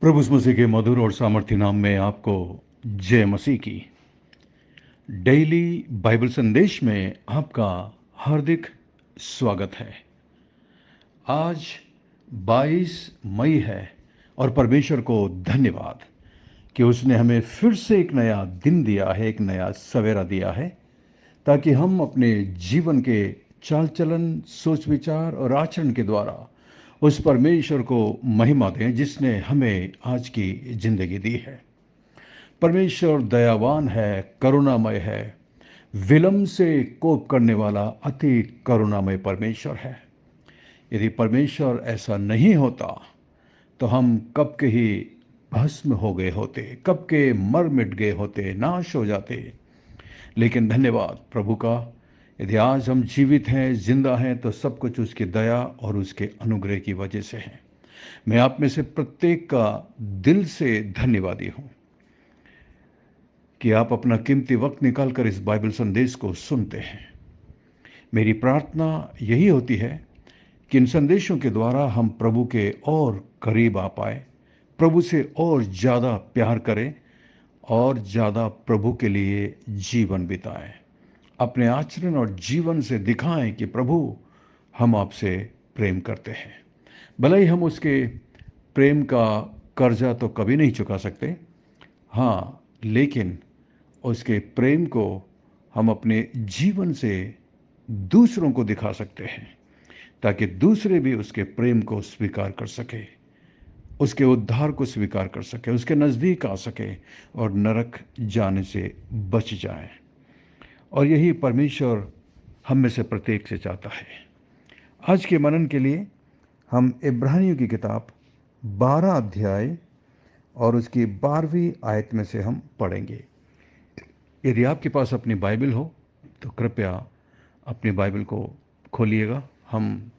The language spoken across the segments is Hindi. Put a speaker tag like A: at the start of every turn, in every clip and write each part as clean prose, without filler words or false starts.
A: प्रभु यीशु मसीह के मधुर और सामर्थ्य नाम में आपको जय मसीह की। डेली बाइबल संदेश में आपका हार्दिक स्वागत है। आज 22 मई है और परमेश्वर को धन्यवाद कि उसने हमें फिर से एक नया दिन दिया है, एक नया सवेरा दिया है, ताकि हम अपने जीवन के चाल चलन, सोच विचार और आचरण के द्वारा उस परमेश्वर को महिमा दें जिसने हमें आज की जिंदगी दी है। परमेश्वर दयावान है, करुणामय है, विलंब से कोप करने वाला अति करुणामय परमेश्वर है। यदि परमेश्वर ऐसा नहीं होता तो हम कब के ही भस्म हो गए होते, कब के मर मिट गए होते, नाश हो जाते। लेकिन धन्यवाद प्रभु का, यदि आज हम जीवित हैं, जिंदा हैं, तो सब कुछ उसकी दया और उसके अनुग्रह की वजह से है। मैं आप में से प्रत्येक का दिल से धन्यवादी हूं कि आप अपना कीमती वक्त निकालकर इस बाइबल संदेश को सुनते हैं। मेरी प्रार्थना यही होती है कि इन संदेशों के द्वारा हम प्रभु के और करीब आ पाए, प्रभु से और ज़्यादा प्यार करें और ज़्यादा प्रभु के लिए जीवन बिताएं। अपने आचरण और जीवन से दिखाएं कि प्रभु, हम आपसे प्रेम करते हैं। भले ही हम उसके प्रेम का कर्जा तो कभी नहीं चुका सकते, हाँ, लेकिन उसके प्रेम को हम अपने जीवन से दूसरों को दिखा सकते हैं, ताकि दूसरे भी उसके प्रेम को स्वीकार कर सके, उसके उद्धार को स्वीकार कर सके, उसके नज़दीक आ सके और नरक जाने से बच जाए। और यही परमेश्वर हम में से प्रत्येक से चाहता है। आज के मनन के लिए हम इब्रानियों की किताब 12 अध्याय और उसकी 12वीं आयत में से हम पढ़ेंगे। यदि आपके पास अपनी बाइबल हो तो कृपया अपनी बाइबल को खोलिएगा, हम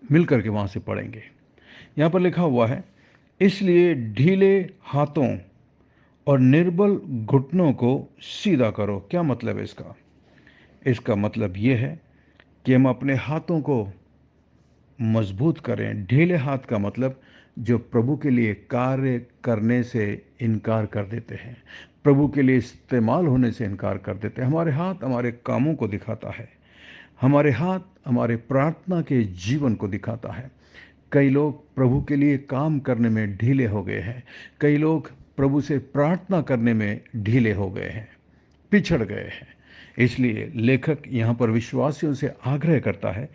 A: मिलकर के वहाँ से पढ़ेंगे। यहाँ पर लिखा हुआ है, इसलिए ढीले हाथों और निर्बल घुटनों को सीधा करो। क्या मतलब है इसका? इसका मतलब ये है कि हम अपने हाथों को मजबूत करें। ढीले हाथ का मतलब जो प्रभु के लिए कार्य करने से इनकार कर देते हैं, प्रभु के लिए इस्तेमाल होने से इनकार कर देते हैं। हमारे हाथ हमारे कामों को दिखाता है, हमारे हाथ हमारे प्रार्थना के जीवन को दिखाता है। कई लोग प्रभु के लिए काम करने में ढीले हो गए हैं, कई लोग प्रभु से प्रार्थना करने में ढीले हो गए हैं, पिछड़ गए हैं। इसलिए लेखक यहाँ पर विश्वासियों से आग्रह करता है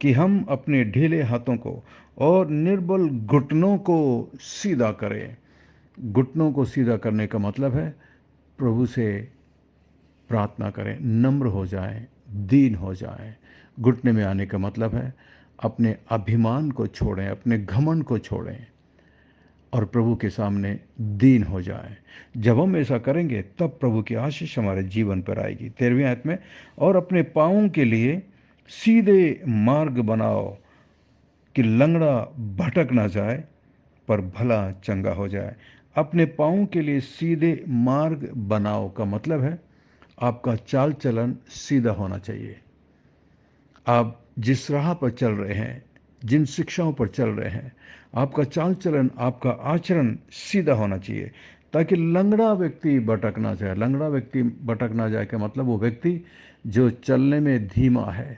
A: कि हम अपने ढीले हाथों को और निर्बल घुटनों को सीधा करें। घुटनों को सीधा करने का मतलब है प्रभु से प्रार्थना करें, नम्र हो जाएं, दीन हो जाएं। घुटने में आने का मतलब है अपने अभिमान को छोड़ें, अपने घमंड को छोड़ें और प्रभु के सामने दीन हो जाएं। जब हम ऐसा करेंगे तब प्रभु की आशीष हमारे जीवन पर आएगी। 13वीं आयत में, और अपने पाँवों के लिए सीधे मार्ग बनाओ कि लंगड़ा भटक ना जाए पर भला चंगा हो जाए। अपने पाँवों के लिए सीधे मार्ग बनाओ का मतलब है आपका चाल चलन सीधा होना चाहिए। आप जिस राह पर चल रहे हैं, जिन शिक्षाओं पर चल रहे हैं, आपका चाल चलन, आपका आचरण सीधा होना चाहिए, ताकि लंगड़ा व्यक्ति भटक ना जाए। लंगड़ा व्यक्ति भटक ना जाए का मतलब वो व्यक्ति जो चलने में धीमा है,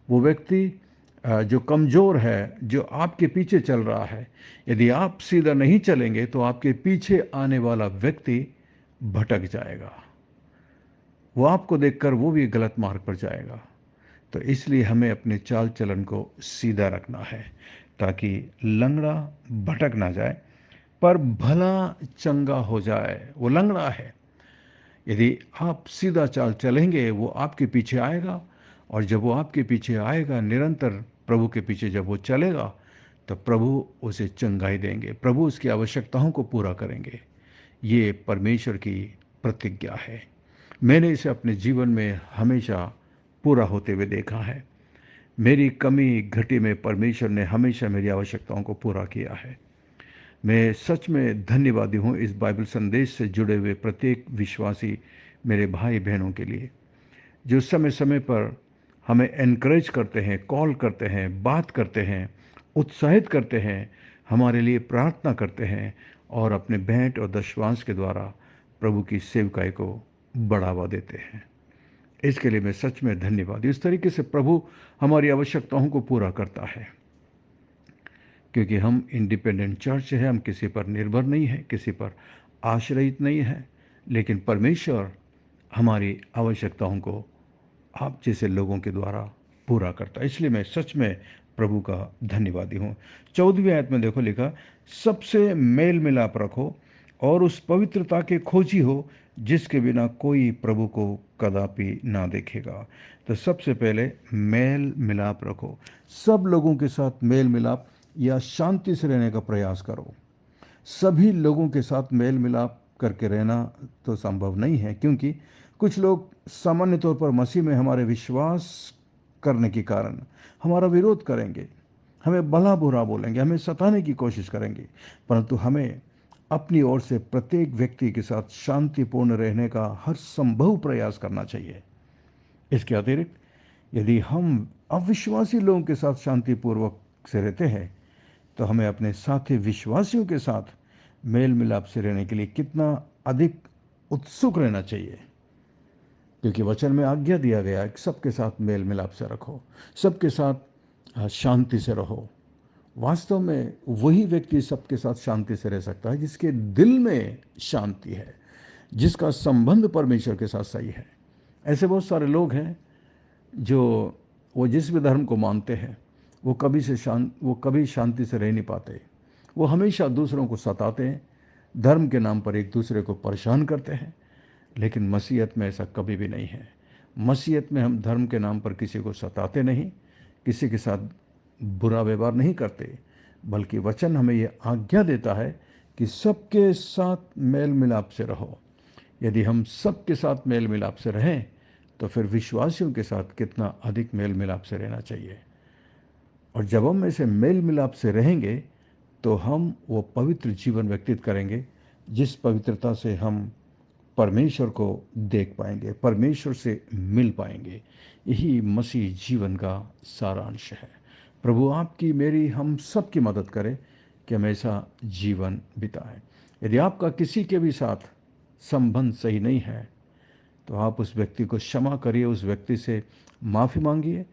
A: वो व्यक्ति जो कमज़ोर है, जो आपके पीछे चल रहा है। यदि आप सीधा नहीं चलेंगे तो आपके पीछे आने वाला व्यक्ति भटक जाएगा, वो आपको देखकर वो भी गलत मार्ग पर जाएगा। तो इसलिए हमें अपने चाल चलन को सीधा रखना है, ताकि लंगड़ा भटक ना जाए पर भला चंगा हो जाए। वो लंगड़ा है, यदि आप सीधा चाल चलेंगे वो आपके पीछे आएगा, और जब वो आपके पीछे आएगा, निरंतर प्रभु के पीछे जब वो चलेगा, तो प्रभु उसे चंगाई देंगे, प्रभु उसकी आवश्यकताओं को पूरा करेंगे। ये परमेश्वर की प्रतिज्ञा है। मैंने इसे अपने जीवन में हमेशा पूरा होते हुए देखा है। मेरी कमी घटी में परमेश्वर ने हमेशा मेरी आवश्यकताओं को पूरा किया है। मैं सच में धन्यवादी हूँ इस बाइबल संदेश से जुड़े हुए प्रत्येक विश्वासी मेरे भाई बहनों के लिए, जो समय समय पर हमें एनकरेज करते हैं, कॉल करते हैं, बात करते हैं, उत्साहित करते हैं, हमारे लिए प्रार्थना करते हैं और अपने भेंट और दशवांश के द्वारा प्रभु की सेवकाई को बढ़ावा देते हैं। इसके लिए मैं सच में धन्यवाद। इस तरीके से प्रभु हमारी आवश्यकताओं को पूरा करता है, क्योंकि हम इंडिपेंडेंट चर्च है, हम किसी पर निर्भर नहीं है, किसी पर आश्रित नहीं है, लेकिन परमेश्वर हमारी आवश्यकताओं को आप जैसे लोगों के द्वारा पूरा करता है। इसलिए मैं सच में प्रभु का धन्यवादी हूँ। 14वीं आयत में देखो लिखा, सबसे मेल मिलाप रखो और उस पवित्रता के खोजी हो जिसके बिना कोई प्रभु को कदापि ना देखेगा। तो सबसे पहले मेल मिलाप रखो, सब लोगों के साथ मेल मिलाप या शांति से रहने का प्रयास करो। सभी लोगों के साथ मेल मिलाप करके रहना तो संभव नहीं है, क्योंकि कुछ लोग सामान्य तौर पर मसीह में हमारे विश्वास करने के कारण हमारा विरोध करेंगे, हमें भला बुरा बोलेंगे, हमें सताने की कोशिश करेंगे। परंतु हमें अपनी ओर से प्रत्येक व्यक्ति के साथ शांतिपूर्ण रहने का हर संभव प्रयास करना चाहिए। इसके अतिरिक्त यदि हम अविश्वासी लोगों के साथ शांतिपूर्वक से रहते हैं, तो हमें अपने साथी विश्वासियों के साथ मेल मिलाप से रहने के लिए कितना अधिक उत्सुक रहना चाहिए, क्योंकि वचन में आज्ञा दिया गया है कि सबके साथ मेल मिलाप से रखो, सबके साथ शांति से रहो। वास्तव में वही व्यक्ति सबके साथ शांति से रह सकता है जिसके दिल में शांति है, जिसका संबंध परमेश्वर के साथ सही है। ऐसे बहुत सारे लोग हैं जो वो जिस भी धर्म को मानते हैं वो कभी शांति से रह नहीं पाते। वो हमेशा दूसरों को सताते हैं, धर्म के नाम पर एक दूसरे को परेशान करते हैं। लेकिन मसीहत में ऐसा कभी भी नहीं है। मसीहत में हम धर्म के नाम पर किसी को सताते नहीं, किसी के साथ बुरा व्यवहार नहीं करते, बल्कि वचन हमें ये आज्ञा देता है कि सबके साथ मेल मिलाप से रहो। यदि हम सबके साथ मेल मिलाप से रहें तो फिर विश्वासियों के साथ कितना अधिक मेल मिलाप से रहना चाहिए। और जब हम ऐसे मेल मिलाप से रहेंगे तो हम वो पवित्र जीवन व्यतीत करेंगे जिस पवित्रता से हम परमेश्वर को देख पाएंगे, परमेश्वर से मिल पाएंगे। यही मसीह जीवन का सारांश है। प्रभु आपकी, मेरी, हम सब की मदद करे कि हम ऐसा जीवन बिताएं। यदि आपका किसी के भी साथ संबंध सही नहीं है तो आप उस व्यक्ति को क्षमा करिए, उस व्यक्ति से माफ़ी मांगिए,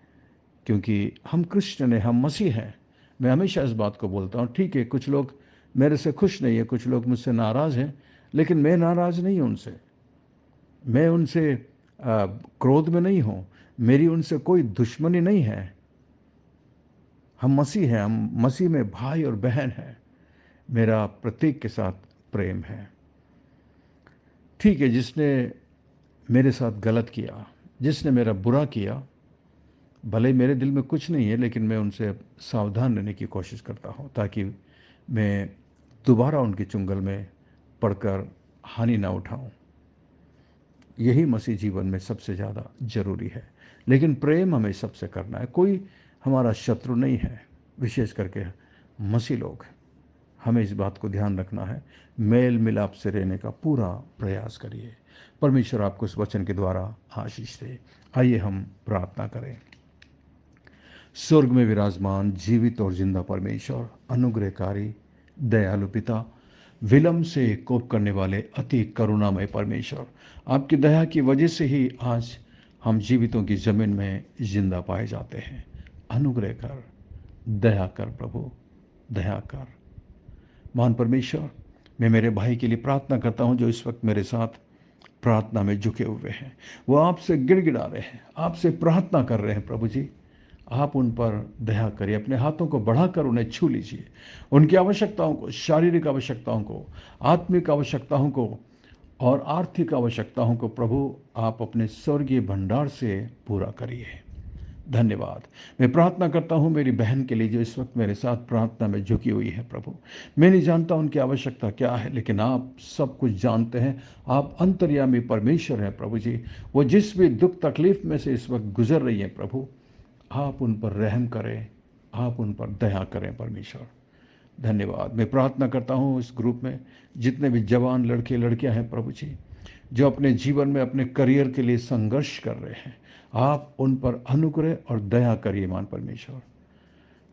A: क्योंकि हम क्रिश्चियन हैं, हम मसीह हैं। मैं हमेशा इस बात को बोलता हूँ, ठीक है कुछ लोग मेरे से खुश नहीं है, कुछ लोग मुझसे नाराज़ हैं, लेकिन मैं नाराज़ नहीं हूँ उनसे, मैं उनसे क्रोध में नहीं हूँ, मेरी उनसे कोई दुश्मनी नहीं है। हम मसीह हैं, हम मसीह में भाई और बहन हैं। मेरा प्रत्येक के साथ प्रेम है। ठीक है, जिसने मेरे साथ गलत किया, जिसने मेरा बुरा किया, भले मेरे दिल में कुछ नहीं है, लेकिन मैं उनसे सावधान रहने की कोशिश करता हूँ ताकि मैं दोबारा उनके चुंगल में पड़कर हानि ना उठाऊं। यही मसीह जीवन में सबसे ज़्यादा जरूरी है। लेकिन प्रेम हमें सबसे करना है। कोई हमारा शत्रु नहीं है, विशेष करके मसीह लोग। हमें इस बात को ध्यान रखना है, मेल मिलाप से रहने का पूरा प्रयास करिए। परमेश्वर आपको इस वचन के द्वारा आशीष दे। आइए हम प्रार्थना करें। स्वर्ग में विराजमान जीवित और जिंदा परमेश्वर, अनुग्रहकारी दयालु पिता, विलंब से कोप करने वाले अति करुणामय परमेश्वर, आपकी दया की वजह से ही आज हम जीवितों की जमीन में जिंदा पाए जाते हैं। अनुग्रह कर, दया कर प्रभु, दया कर। महान परमेश्वर, मैं मेरे भाई के लिए प्रार्थना करता हूं जो इस वक्त मेरे साथ प्रार्थना में झुके हुए हैं। वो आपसे गिड़गिड़ा रहे हैं, आपसे प्रार्थना कर रहे हैं। प्रभु जी, आप उन पर दया करिए, अपने हाथों को बढ़ाकर उन्हें छू लीजिए। उनकी आवश्यकताओं को, शारीरिक आवश्यकताओं को, आत्मिक आवश्यकताओं को और आर्थिक आवश्यकताओं को प्रभु आप अपने स्वर्गीय भंडार से पूरा करिए। धन्यवाद। मैं प्रार्थना करता हूँ मेरी बहन के लिए जो इस वक्त मेरे साथ प्रार्थना में झुकी हुई है। प्रभु, मैं नहीं जानता उनकी आवश्यकता क्या है, लेकिन आप सब कुछ जानते हैं। आप अंतर्यामी परमेश्वर हैं प्रभु जी। वो जिस भी दुख तकलीफ में से इस वक्त गुजर रही है प्रभु, आप उन पर रहम करें, आप उन पर दया करें परमेश्वर। धन्यवाद। मैं प्रार्थना करता हूँ इस ग्रुप में जितने भी जवान लड़के लड़कियां हैं प्रभु जी, जो अपने जीवन में अपने करियर के लिए संघर्ष कर रहे हैं, आप उन पर अनुग्रह और दया करिए मान परमेश्वर,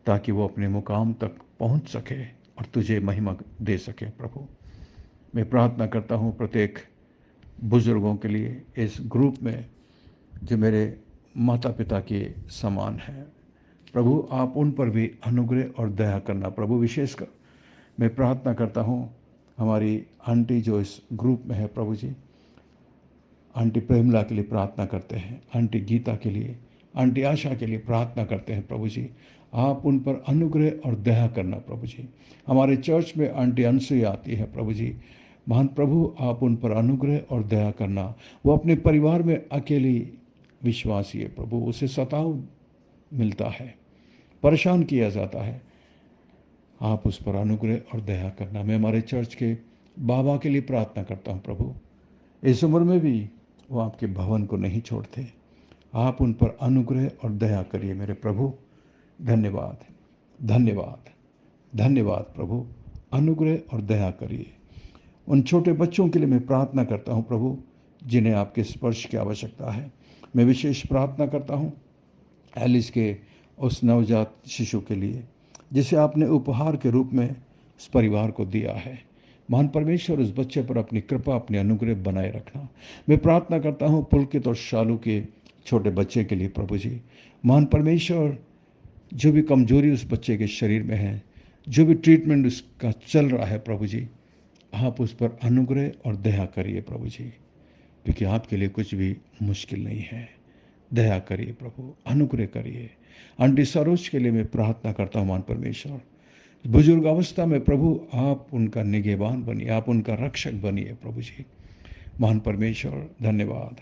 A: ताकि वो अपने मुकाम तक पहुंच सके और तुझे महिमा दे सके प्रभु। मैं प्रार्थना करता हूँ प्रत्येक बुजुर्गों के लिए इस ग्रुप में जो मेरे माता पिता के समान हैं प्रभु, आप उन पर भी अनुग्रह और दया करना प्रभु। विशेषकर मैं प्रार्थना करता हूँ हमारी आंटी जो इस ग्रुप में है प्रभु जी, आंटी प्रेमला के लिए प्रार्थना करते हैं, आंटी गीता के लिए, आंटी आशा के लिए प्रार्थना करते हैं प्रभु जी। आप उन पर अनुग्रह और दया करना प्रभु जी। हमारे चर्च में आंटी अनसुईया आती है प्रभु जी, महान प्रभु आप उन पर अनुग्रह और दया करना। वो अपने परिवार में अकेली विश्वासी है प्रभु, उसे सताव मिलता है, परेशान किया जाता है, आप उस पर अनुग्रह और दया करना। मैं हमारे चर्च के बाबा के लिए प्रार्थना करता हूँ प्रभु, इस उम्र में भी वो आपके भवन को नहीं छोड़ते, आप उन पर अनुग्रह और दया करिए मेरे प्रभु। धन्यवाद धन्यवाद धन्यवाद प्रभु, अनुग्रह और दया करिए। उन छोटे बच्चों के लिए मैं प्रार्थना करता हूँ प्रभु, जिन्हें आपके स्पर्श की आवश्यकता है। मैं विशेष प्रार्थना करता हूँ एलिस के उस नवजात शिशु के लिए जिसे आपने उपहार के रूप में उस परिवार को दिया है। महान परमेश्वर उस बच्चे पर अपनी कृपा, अपने अनुग्रह बनाए रखना। मैं प्रार्थना करता हूँ पुलकित और शालू के छोटे बच्चे के लिए प्रभु जी। महान परमेश्वर, जो भी कमजोरी उस बच्चे के शरीर में है, जो भी ट्रीटमेंट उसका चल रहा है प्रभु जी, आप उस पर अनुग्रह और दया करिए प्रभु जी, क्योंकि आपके लिए कुछ भी मुश्किल नहीं है। दया करिए प्रभु, अनुग्रह करिए। आंटी सरोज के लिए मैं प्रार्थना करता हूँ महान परमेश्वर, बुजुर्ग अवस्था में प्रभु आप उनका निगहबान बनिए, आप उनका रक्षक बनिए प्रभु जी। महान परमेश्वर धन्यवाद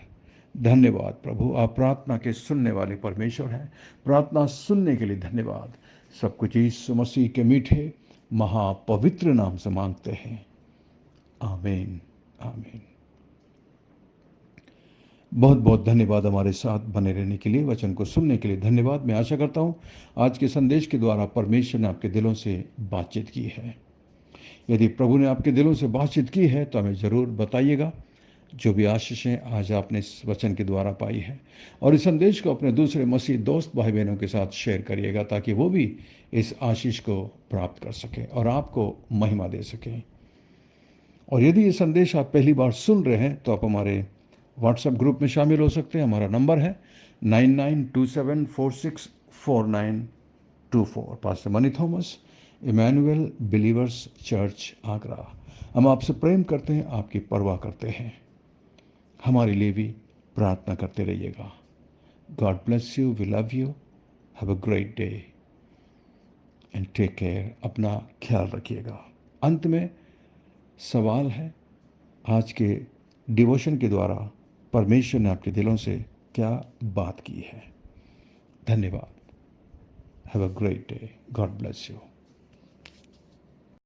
A: धन्यवाद प्रभु, आप प्रार्थना के सुनने वाले परमेश्वर हैं। प्रार्थना सुनने के लिए धन्यवाद। सब कुछ यीशु मसीह के मीठे महापवित्र नाम से मांगते हैं, आमीन आमीन। बहुत बहुत धन्यवाद हमारे साथ बने रहने के लिए, वचन को सुनने के लिए धन्यवाद। मैं आशा करता हूँ आज के संदेश के द्वारा परमेश्वर ने आपके दिलों से बातचीत की है। यदि प्रभु ने आपके दिलों से बातचीत की है तो हमें ज़रूर बताइएगा। जो भी आशीषें आज आपने इस वचन के द्वारा पाई है, और इस संदेश को अपने दूसरे मसीह दोस्त भाई बहनों के साथ शेयर करिएगा, ताकि वो भी इस आशीष को प्राप्त कर सकें और आपको महिमा दे सकें। और यदि ये संदेश आप पहली बार सुन रहे हैं तो आप हमारे व्हाट्सएप ग्रुप में शामिल हो सकते हैं। हमारा नंबर है 9927464924। Pastor Mani Thomas, Emmanuel Believers Church, Agra. हम आपसे प्रेम करते हैं, आपकी परवाह करते हैं। हमारे लिए भी प्रार्थना करते रहिएगा। God bless you, we love you, have a great day and take care. अपना ख्याल रखिएगा। अंत में सवाल है, आज के डिवोशन के द्वारा परमेश्वर ने आपके दिलों से क्या बात की है? धन्यवाद। Have a great day. God bless you.